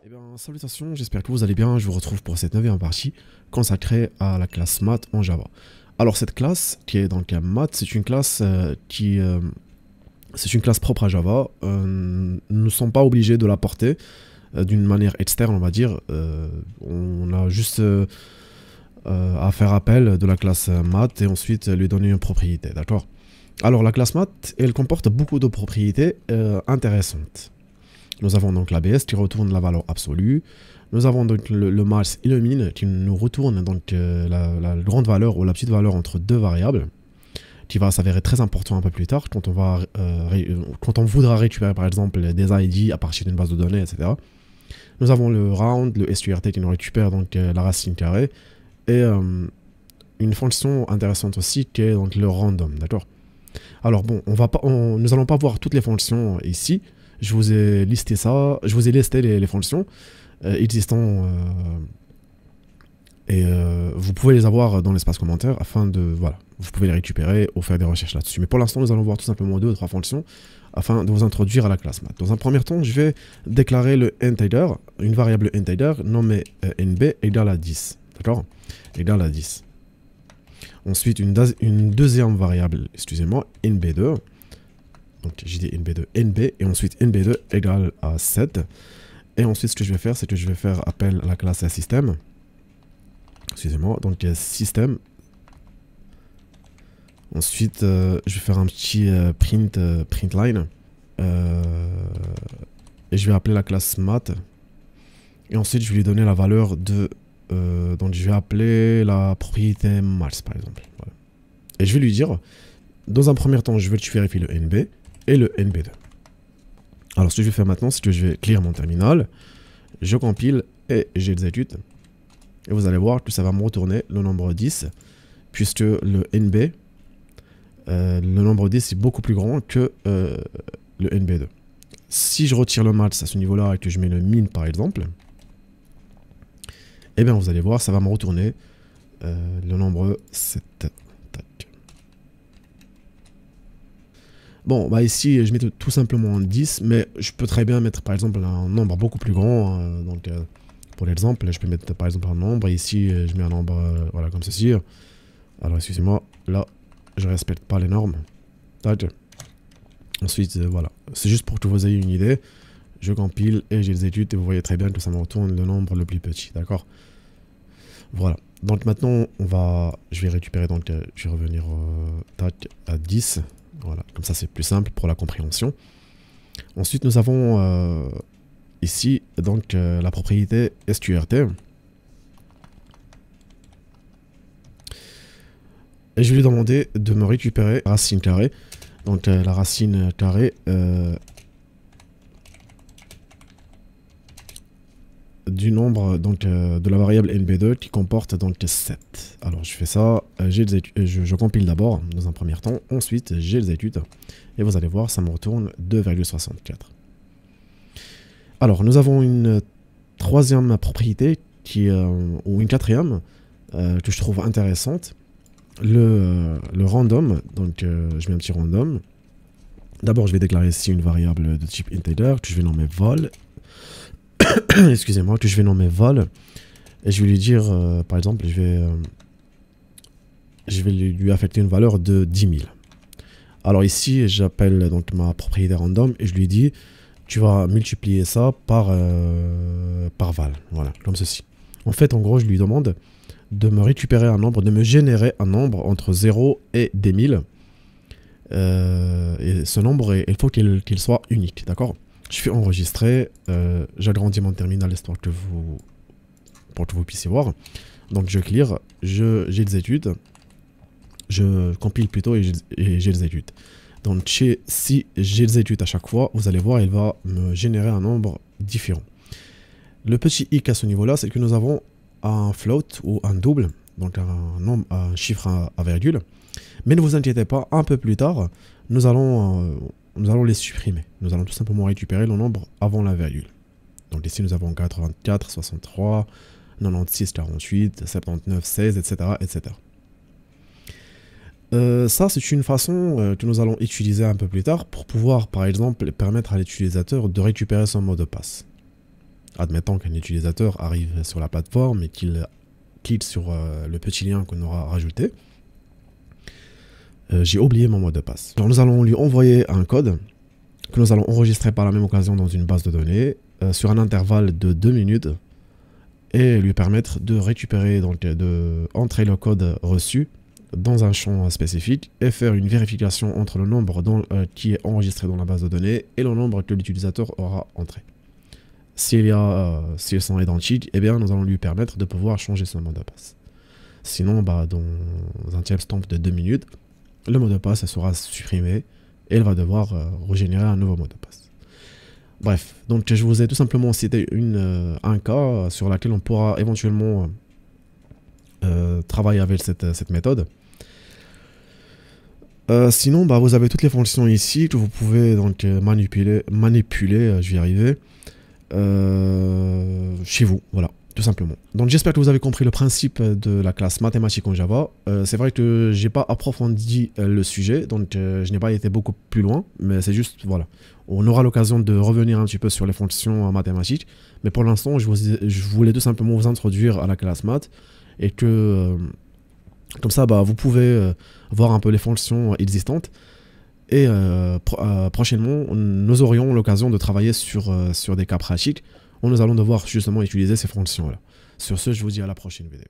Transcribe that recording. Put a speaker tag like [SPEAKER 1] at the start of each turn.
[SPEAKER 1] Eh bien, salutations, j'espère que vous allez bien. Je vous retrouve pour cette 9e partie consacrée à la classe math en Java. Alors, cette classe, qui est donc un math, c'est une classe c'est une classe propre à Java. Nous ne sommes pas obligés de la porter d'une manière externe, on va dire. On a juste à faire appel de la classe math et ensuite lui donner une propriété, d'accord? Alors, la classe math, elle comporte beaucoup de propriétés intéressantes. Nous avons donc l'ABS qui retourne la valeur absolue. Nous avons donc le max et le min qui nous retourne donc la grande valeur ou la petite valeur entre deux variables, qui va s'avérer très important un peu plus tard quand on voudra récupérer par exemple des ID à partir d'une base de données, etc. Nous avons le round, le SQRT qui nous récupère donc la racine carrée et une fonction intéressante aussi qui est donc le random, d'accord. Alors bon, nous allons pas voir toutes les fonctions ici. Je vous ai listé ça, je vous ai listé les fonctions existantes et vous pouvez les avoir dans l'espace commentaire afin de, voilà, vous pouvez les récupérer ou faire des recherches là-dessus. Mais pour l'instant, nous allons voir tout simplement 2 ou 3 fonctions afin de vous introduire à la classe math. Dans un premier temps, je vais déclarer le integer, une variable integer nommée nb égale à 10, d'accord, égale à 10. Ensuite, une deuxième variable, excusez-moi, nb2. Donc j'ai dit nb2, nb, et ensuite nb2 égale à 7. Et ensuite, ce que je vais faire, c'est que je vais faire appel à la classe système. Excusez-moi, donc système. Ensuite, je vais faire un petit print line. Et je vais appeler la classe math. Et ensuite, je vais lui donner la valeur de... donc je vais appeler la propriété max, par exemple. Voilà. Et je vais lui dire, dans un premier temps, je veux que tu vérifies le nb et le nb2. Alors ce que je vais faire maintenant, c'est que je vais clear mon terminal, je compile et j'exécute. Et vous allez voir que ça va me retourner le nombre 10, puisque le nb, le nombre 10 est beaucoup plus grand que le nb2. Si je retire le max à ce niveau-là et que je mets le min par exemple, et bien vous allez voir, ça va me retourner le nombre 7. Tac. Bon, bah ici, je mets tout simplement 10, mais je peux très bien mettre par exemple un nombre beaucoup plus grand. Donc, pour l'exemple, je peux mettre par exemple un nombre, et ici, je mets un nombre voilà, comme ceci. Alors, excusez-moi, là, je respecte pas les normes. Tac. Ensuite, voilà. C'est juste pour que vous ayez une idée. Je compile et j'exécute, et vous voyez très bien que ça me retourne le nombre le plus petit, d'accord? Voilà. Donc maintenant, je vais récupérer, donc je vais revenir tac, à 10. Voilà, comme ça c'est plus simple pour la compréhension. Ensuite, nous avons ici donc la propriété SQRT. Et je vais lui demander de me récupérer la racine carrée. Donc la racine carrée du nombre donc de la variable nb2 qui comporte donc 7. Alors je fais ça, je compile d'abord dans un premier temps, ensuite j'exécute et vous allez voir ça me retourne 2,64. Alors nous avons une troisième propriété qui ou une quatrième que je trouve intéressante, le random. Donc je mets un petit random. D'abord je vais déclarer ici une variable de type integer que je vais nommer vol. Excusez-moi, que je vais nommer vol, et je vais lui dire, par exemple, je vais lui affecter une valeur de 10 000. Alors ici, j'appelle donc ma propriété random, et je lui dis, tu vas multiplier ça par val, voilà, comme ceci. En fait, en gros, je lui demande de me récupérer un nombre, de me générer un nombre entre 0 et des 1000. Et ce nombre, il faut qu'il soit unique, d'accord? Je fais enregistrer, j'agrandis mon terminal histoire pour que vous puissiez voir. Donc je clear, j'exécute, je compile plutôt et j'exécute. Donc si j'exécute à chaque fois, vous allez voir, il va me générer un nombre différent. Le petit hic à ce niveau-là, c'est que nous avons un float ou un double, donc un chiffre à virgule. Mais ne vous inquiétez pas, un peu plus tard, nous allons les supprimer. Nous allons tout simplement récupérer le nombre avant la virgule. Donc ici, nous avons 84, 63, 96, 48, 79, 16, etc. etc. Ça, c'est une façon que nous allons utiliser un peu plus tard pour pouvoir, par exemple, permettre à l'utilisateur de récupérer son mot de passe. Admettons qu'un utilisateur arrive sur la plateforme et qu'il clique sur le petit lien qu'on aura rajouté. J'ai oublié mon mot de passe. Alors nous allons lui envoyer un code que nous allons enregistrer par la même occasion dans une base de données sur un intervalle de 2 minutes et lui permettre de récupérer, donc de entrer le code reçu dans un champ spécifique et faire une vérification entre le nombre qui est enregistré dans la base de données et le nombre que l'utilisateur aura entré. S'ils sont identiques, eh bien, nous allons lui permettre de pouvoir changer son mot de passe. Sinon, dans un timestamp de 2 minutes, le mot de passe sera supprimé et il va devoir régénérer un nouveau mot de passe. Bref, donc je vous ai tout simplement cité un cas sur lequel on pourra éventuellement travailler avec cette méthode. Sinon, vous avez toutes les fonctions ici que vous pouvez donc manipuler, je vais y arriver, chez vous, voilà, tout simplement. Donc j'espère que vous avez compris le principe de la classe mathématique en Java. C'est vrai que j'ai pas approfondi le sujet, donc je n'ai pas été beaucoup plus loin, mais c'est juste, voilà. On aura l'occasion de revenir un petit peu sur les fonctions mathématiques, mais pour l'instant, je voulais tout simplement vous introduire à la classe maths, et que, comme ça, vous pouvez voir un peu les fonctions existantes, et prochainement, nous aurions l'occasion de travailler sur des cas pratiques, où nous allons devoir justement utiliser ces fonctions-là. Sur ce, je vous dis à la prochaine vidéo.